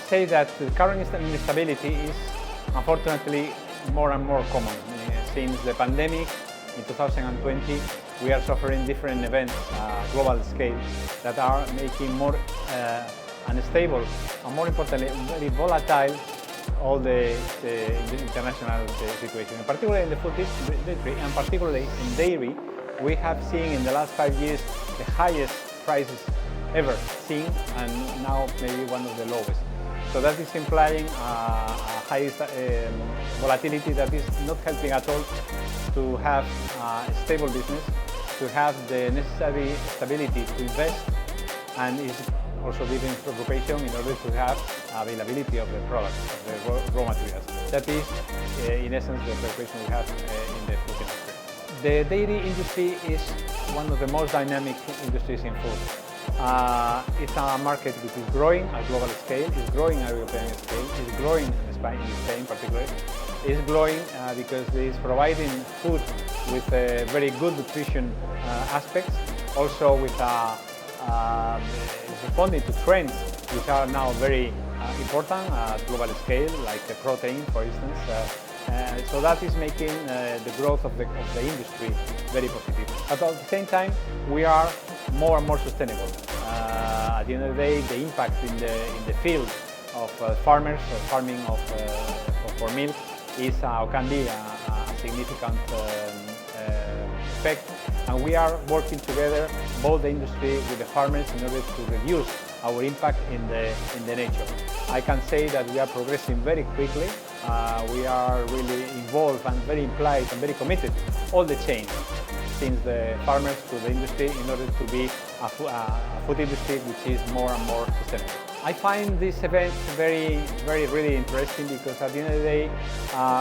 say that the current instability is unfortunately more and more common. Since the pandemic in 2020, we are suffering different events, global scale, that are making more unstable and more importantly, very volatile all the international situation. In particular in the food industry and particularly in dairy, we have seen in the last 5 years the highest prices ever seen and now maybe one of the lowest. So that is implying a high volatility that is not helping at all to have a stable business, to have the necessary stability to invest, and is also giving preoccupation in order to have availability of the products, of the raw materials. That is, in essence, the preoccupation we have in the food industry. The dairy industry is one of the most dynamic industries in food. It's a market which is growing at global scale, is growing at European scale, is growing in Spain particularly. It's growing because it is providing food with very good nutrition aspects, also with responding to trends which are now very important at global scale, like the protein, for instance. So that is making the growth of the industry very positive. But at the same time, we are more and more sustainable. At the end of the day, the impact in the field of farmers, farming for milk, is or can be a significant effect. And we are working together, both the industry with the farmers, in order to reduce our impact in the nature. I can say that we are progressing very quickly. We are really involved and very implied and very committed, all the chain, since the farmers to the industry, in order to be a food industry which is more and more sustainable. I find this event really interesting because at the end of the day,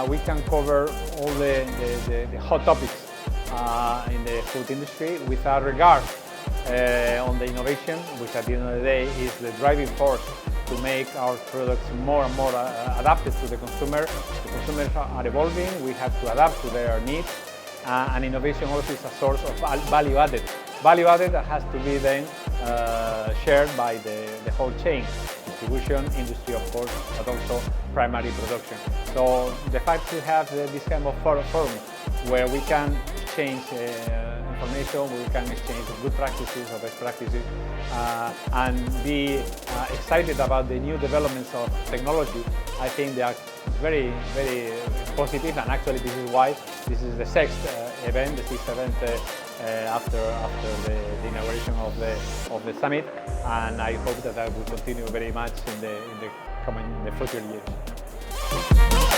we can cover all the hot topics in the food industry without regard on the innovation, which at the end of the day is the driving force to make our products more and more adapted to the consumer. The consumers are evolving, we have to adapt to their needs, and innovation also is a source of value added. Value added that has to be then shared by the whole chain, distribution, industry of course, but also primary production. So the fact to have this kind of forum where we can exchange information, we can exchange good practices or best practices, and be excited about the new developments of technology. I think they are very positive, and actually this is why this is the sixth event after the inauguration of the summit, and I hope that will continue very much in the future years.